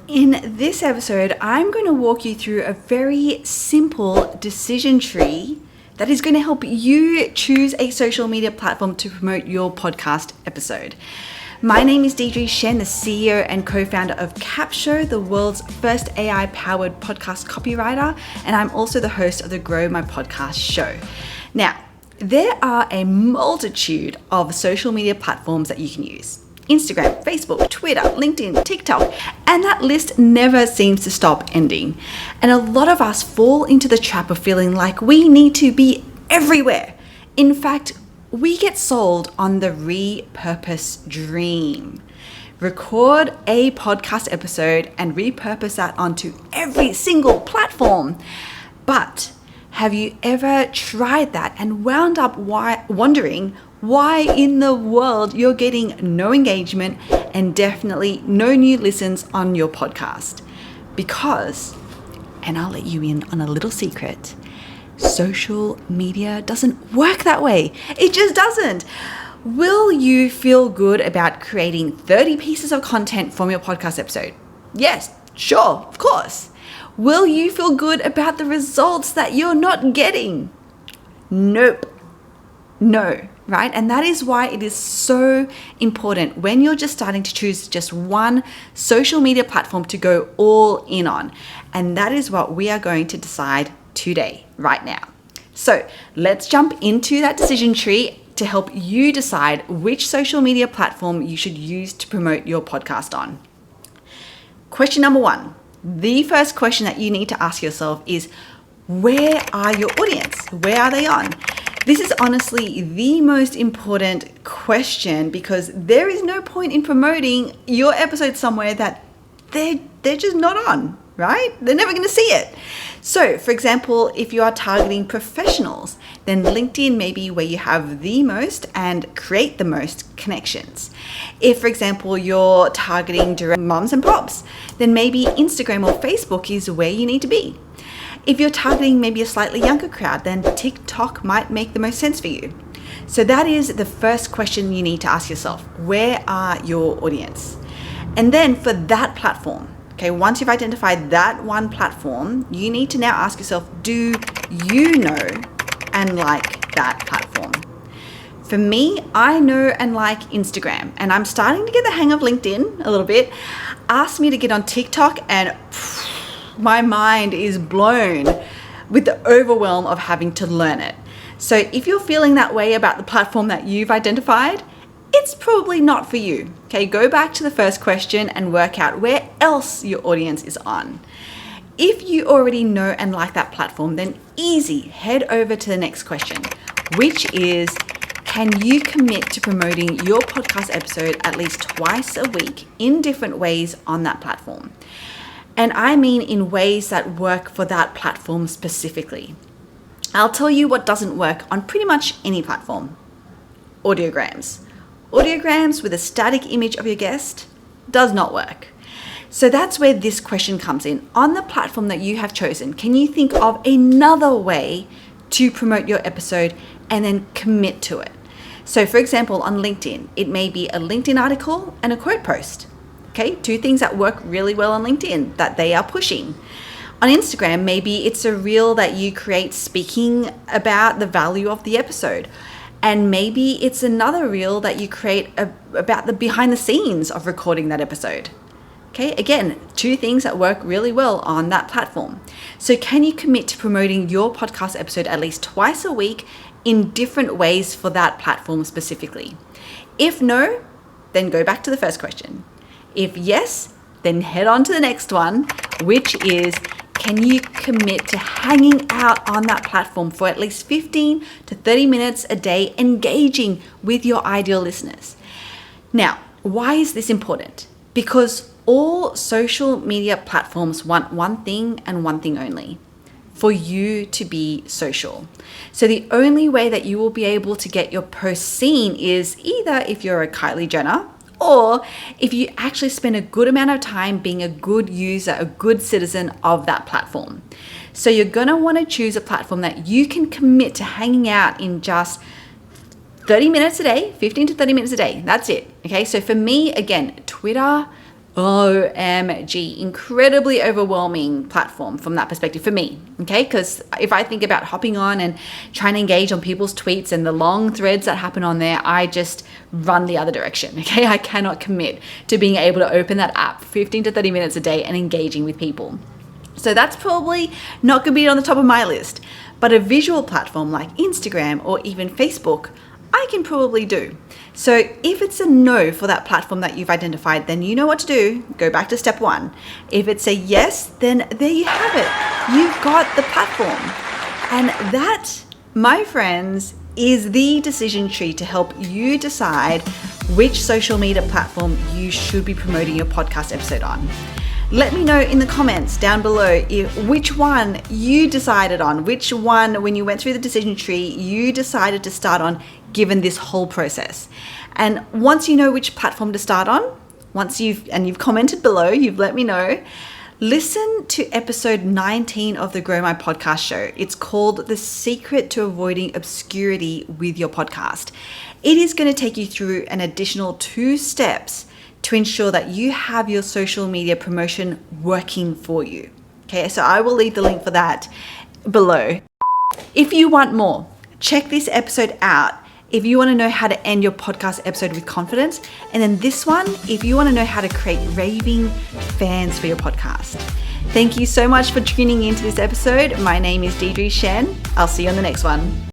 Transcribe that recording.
In this episode, I'm going to walk you through a very simple decision tree that is going to help you choose a social media platform to promote your podcast episode. My name is Deidre Shen, the CEO and co-founder of Capsho, the world's first AI-powered podcast copywriter, and I'm also the host of the Grow My Podcast show. Now, there are a multitude of social media platforms that you can use. Instagram, Facebook, Twitter, LinkedIn, TikTok, and that list never seems to stop ending. And a lot of us fall into the trap of feeling like we need to be everywhere. In fact, we get sold on the repurpose dream. Record a podcast episode and repurpose that onto every single platform. But have you ever tried that and wound up wondering why in the world you're getting no engagement and definitely no new listens on your podcast? Because, and I'll let you in on a little secret, social media doesn't work that way. It just doesn't. Will you feel good about creating 30 pieces of content from your podcast episode? Yes, sure, of course. Will you feel good about the results that you're not getting? Nope. No, right? And that is why it is so important when you're just starting to choose just one social media platform to go all in on. And that is what we are going to decide today, right now. So let's jump into that decision tree to help you decide which social media platform you should use to promote your podcast on. Question number one. The first question that you need to ask yourself is, where are your audience? Where are they on? This is honestly the most important question because there is no point in promoting your episode somewhere that they're just not on, right? They're never going to see it. So, for example, if you are targeting professionals, then LinkedIn may be where you have the most and create the most connections. If, for example, you're targeting direct moms and pops, then maybe Instagram or Facebook is where you need to be. If you're targeting maybe a slightly younger crowd, then TikTok might make the most sense for you. So that is the first question you need to ask yourself. Where are your audience? And then for that platform, okay, once you've identified that one platform, you need to now ask yourself, do you know and like that platform? For me, I know and like Instagram, and I'm starting to get the hang of LinkedIn a little bit. Ask me to get on TikTok and my mind is blown with the overwhelm of having to learn it. So if you're feeling that way about the platform that you've identified, it's probably not for you. Okay, go back to the first question and work out where else your audience is on. If you already know and like that platform, then easy, head over to the next question, which is, can you commit to promoting your podcast episode at least twice a week in different ways on that platform? And I mean in ways that work for that platform specifically. I'll tell you what doesn't work on pretty much any platform. Audiograms. Audiograms with a static image of your guest does not work. So that's where this question comes in. On the platform that you have chosen, can you think of another way to promote your episode and then commit to it? So for example, on LinkedIn, it may be a LinkedIn article and a quote post. Okay, two things that work really well on LinkedIn that they are pushing. On Instagram, maybe it's a reel that you create speaking about the value of the episode. And maybe it's another reel that you create about the behind the scenes of recording that episode. Okay, again, two things that work really well on that platform. So can you commit to promoting your podcast episode at least twice a week in different ways for that platform specifically? If no, then go back to the first question. If yes, then head on to the next one, which is, can you commit to hanging out on that platform for at least 15 to 30 minutes a day, engaging with your ideal listeners? Now, why is this important? Because all social media platforms want one thing and one thing only: for you to be social. So the only way that you will be able to get your posts seen is either if you're a Kylie Jenner, or if you actually spend a good amount of time being a good user, a good citizen of that platform. So you're gonna wanna choose a platform that you can commit to hanging out in just 30 minutes a day, 15 to 30 minutes a day. That's it, okay? So for me, again, Twitter, OMG, incredibly overwhelming platform from that perspective for me, okay? Because if I think about hopping on and trying to engage on people's tweets and the long threads that happen on there, I just run the other direction, okay? I cannot commit to being able to open that app 15 to 30 minutes a day and engaging with people. So that's probably not going to be on the top of my list. But a visual platform like Instagram or even Facebook, I can probably do. So if it's a no for that platform that you've identified, then you know what to do. Go back to step 1. If it's a yes, then there you have it. You've got the platform. And that, my friends, is the decision tree to help you decide which social media platform you should be promoting your podcast episode on. Let me know in the comments down below which one you decided on, which one, when you went through the decision tree, you decided to start on given this whole process. And once you know which platform to start on, you've commented below, you've let me know, listen to episode 19 of the Grow My Podcast show. It's called The Secret to Avoiding Obscurity with Your Podcast. It is going to take you through an additional 2 steps to ensure that you have your social media promotion working for you. Okay, so I will leave the link for that below. If you want more, check this episode out if you want to know how to end your podcast episode with confidence. And then this one, if you want to know how to create raving fans for your podcast. Thank you so much for tuning into this episode. My name is Deidre Shen. I'll see you on the next one.